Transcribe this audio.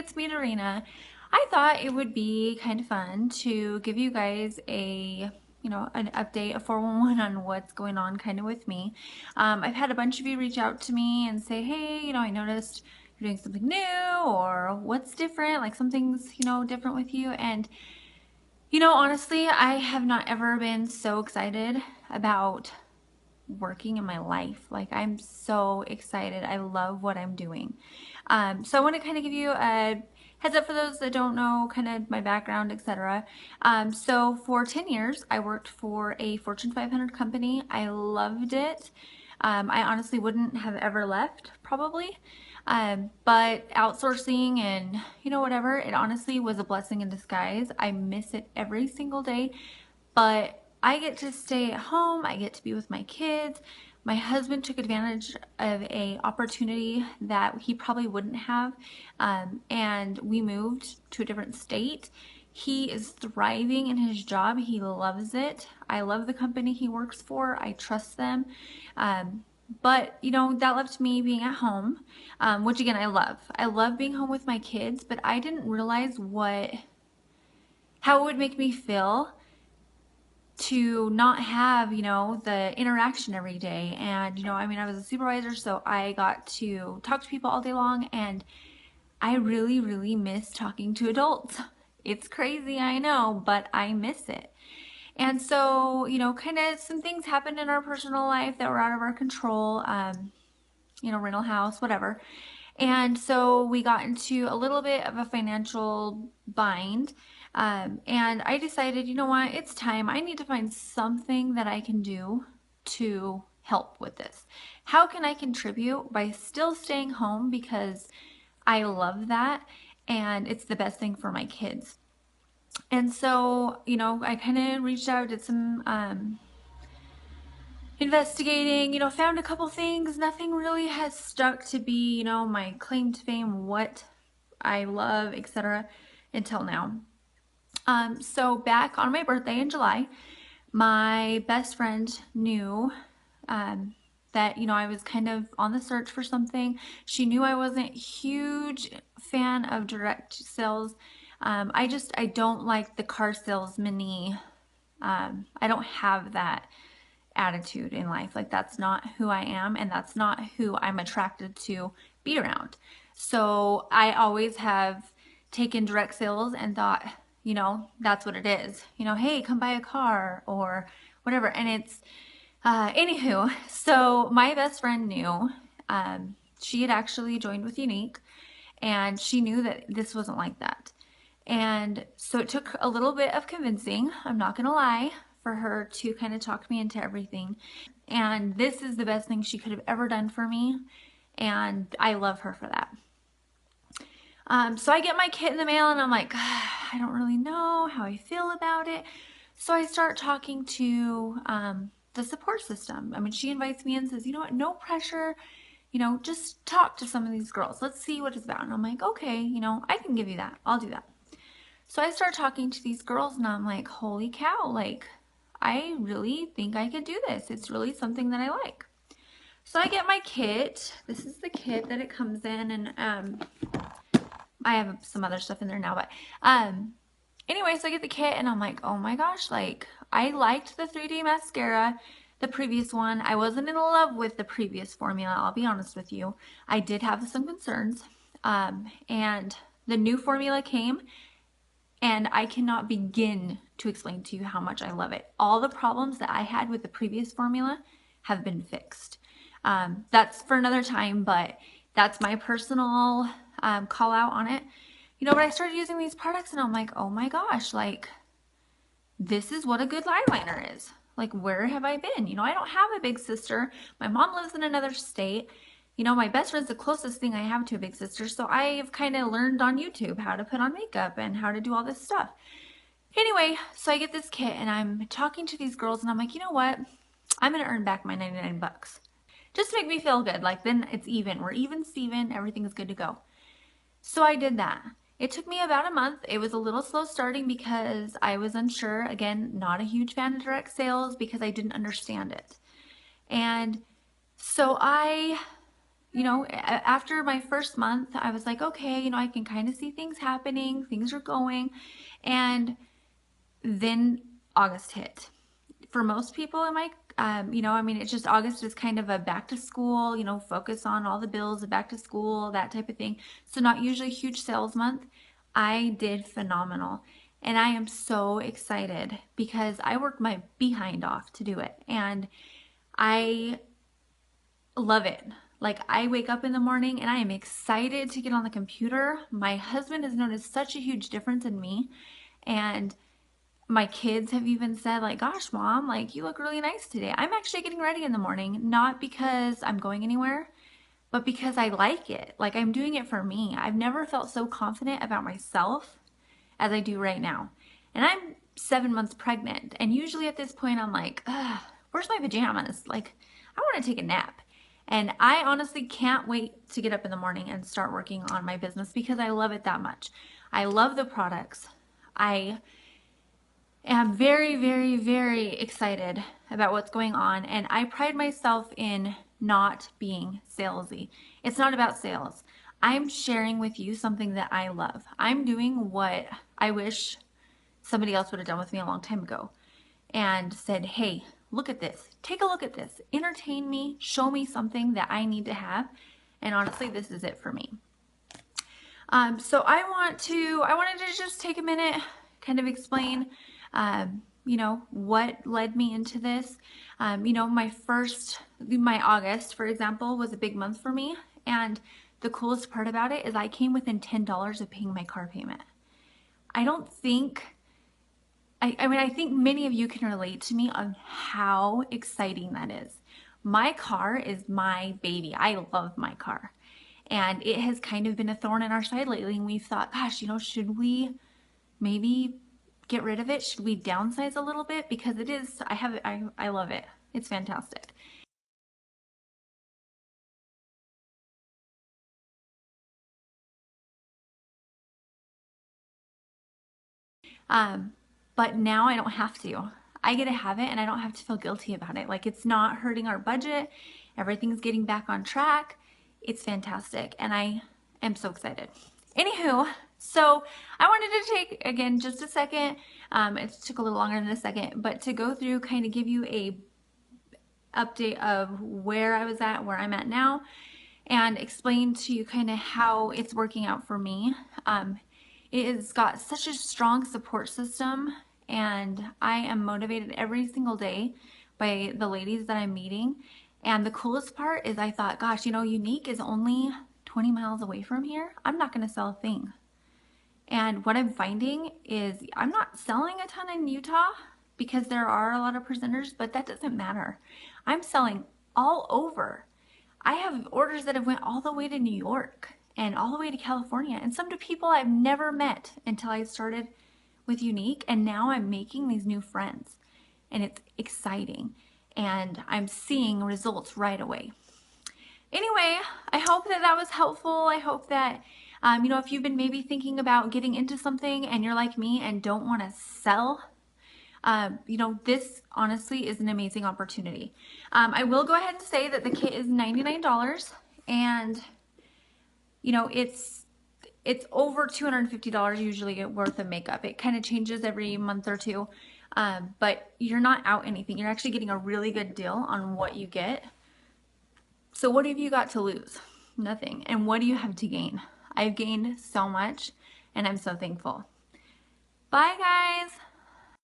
it's me, Darina. I thought it would be kind of fun to give you guys an update, a 411 on what's going on kind of with me. I've had a bunch of you reach out to me and say, hey, I noticed you're doing something new or what's different, like something's, different with you. And, honestly, I have not ever been so excited about working in my life. Like, I'm so excited. I love what I'm doing. So I want to kind of give you a heads up for those that don't know kind of my background, etc. So for 10 years, I worked for a Fortune 500 company. I loved it. I honestly wouldn't have ever left, probably. But outsourcing and, whatever, it honestly was a blessing in disguise. I miss it every single day, but I get to stay at home. I get to be with my kids. My husband took advantage of a opportunity that he probably wouldn't have, and we moved to a different state. He is thriving in his job. He loves it. I love the company he works for. I trust them. But that left me being at home, which again I love. I love being home with my kids, but I didn't realize how it would make me feel to not have, the interaction every day. And, I was a supervisor, so I got to talk to people all day long, and I really, really miss talking to adults. It's crazy, I know, but I miss it. And so, kind of some things happened in our personal life that were out of our control, rental house, whatever. And so we got into a little bit of a financial bind. And I decided, you know what, it's time. I need to find something that I can do to help with this. How can I contribute by still staying home because I love that and it's the best thing for my kids? And so, I kind of reached out, did some investigating, found a couple things. Nothing really has stuck to be, my claim to fame, what I love, etc. until now. So back on my birthday in July, my best friend knew that, I was kind of on the search for something. She knew I wasn't a huge fan of direct sales. I don't like the car salesman-y. I don't have that attitude in life. Like, that's not who I am, and that's not who I'm attracted to be around. So I always have taken direct sales and thought, that's what it is. Hey, come buy a car or whatever. And it's, anywho, so my best friend knew, she had actually joined with Younique, and she knew that this wasn't like that. And so it took a little bit of convincing, I'm not gonna lie, for her to kind of talk me into everything. And this is the best thing she could have ever done for me, and I love her for that. So I get my kit in the mail, and I'm like, I don't really know how I feel about it. So I start talking to the support system. She invites me in and says, you know what, no pressure, just talk to some of these girls. Let's see what it's about. And I'm like, okay, I can give you that. I'll do that. So I start talking to these girls, and I'm like, holy cow, like, I really think I could do this. It's really something that I like. So I get my kit. This is the kit that it comes in, and I have some other stuff in there now, but anyway, so I get the kit, and I'm like, oh my gosh, like, I liked the 3D mascara, the previous one. I wasn't in love with the previous formula, I'll be honest with you. I did have some concerns, and the new formula came, and I cannot begin to explain to you how much I love it. All the problems that I had with the previous formula have been fixed. That's for another time, but that's my personal call out on it. But I started using these products, and I'm like, oh my gosh, like, this is what a good eyeliner is. Like, where have I been? I don't have a big sister. My mom lives in another state. My best friend's the closest thing I have to a big sister, so I've kind of learned on YouTube how to put on makeup and how to do all this stuff. Anyway, so I get this kit, and I'm talking to these girls, and I'm like, you know what? I'm going to earn back my 99 bucks. Just to make me feel good. Like, then it's even. We're even Steven. Everything's good to go. So I did that. It took me about a month. It was a little slow starting because I was unsure. Again, not a huge fan of direct sales because I didn't understand it. And so I after my first month, I was like, okay, I can kind of see things happening, things are going. And then August hit. For most people, it's just August is kind of a back to school, focus on all the bills, back to school, that type of thing. So not usually a huge sales month. I did phenomenal. And I am so excited because I worked my behind off to do it. And I love it. Like, I wake up in the morning and I am excited to get on the computer. My husband has noticed such a huge difference in me. And my kids have even said, like, gosh, mom, like, you look really nice today. I'm actually getting ready in the morning, not because I'm going anywhere, but because I like it. Like, I'm doing it for me. I've never felt so confident about myself as I do right now. And I'm 7 months pregnant. And usually at this point, I'm like, ugh, where's my pajamas? Like, I want to take a nap. And I honestly can't wait to get up in the morning and start working on my business because I love it that much. I love the products. I am very, very, very excited about what's going on. And I pride myself in not being salesy. It's not about sales. I'm sharing with you something that I love. I'm doing what I wish somebody else would have done with me a long time ago and said, hey, look at this. Take a look at this. Entertain me. Show me something that I need to have. And honestly, this is it for me. So I wanted to just take a minute, kind of explain, what led me into this. My August, for example, was a big month for me. And the coolest part about it is I came within $10 of paying my car payment. I think many of you can relate to me on how exciting that is. My car is my baby. I love my car. And it has kind of been a thorn in our side lately. And we've thought, gosh, should we maybe get rid of it? Should we downsize a little bit? Because I love it. It's fantastic. Um, but now I don't have to. I get to have it and I don't have to feel guilty about it. Like, it's not hurting our budget. Everything's getting back on track. It's fantastic. And I am so excited. Anywho, so I wanted to take, again, just a second. It took a little longer than a second, but to go through, kind of give you a update of where I was at, where I'm at now, and explain to you kind of how it's working out for me. It has got such a strong support system, and I am motivated every single day by the ladies that I'm meeting. And the coolest part is I thought, gosh, Younique is only 20 miles away from here. I'm not going to sell a thing. And what I'm finding is I'm not selling a ton in Utah because there are a lot of presenters, but that doesn't matter. I'm selling all over. I have orders that have went all the way to New York and all the way to California, and some to people I've never met until I started with Younique, and now I'm making these new friends, and it's exciting, and I'm seeing results right away. Anyway, I hope that was helpful. I hope that, if you've been maybe thinking about getting into something and you're like me and don't want to sell, this honestly is an amazing opportunity. I will go ahead and say that the kit is $99, and it's over $250 usually worth of makeup. It kind of changes every month or two, but you're not out anything. You're actually getting a really good deal on what you get. So what have you got to lose? Nothing. And what do you have to gain? I've gained so much, and I'm so thankful. Bye, guys.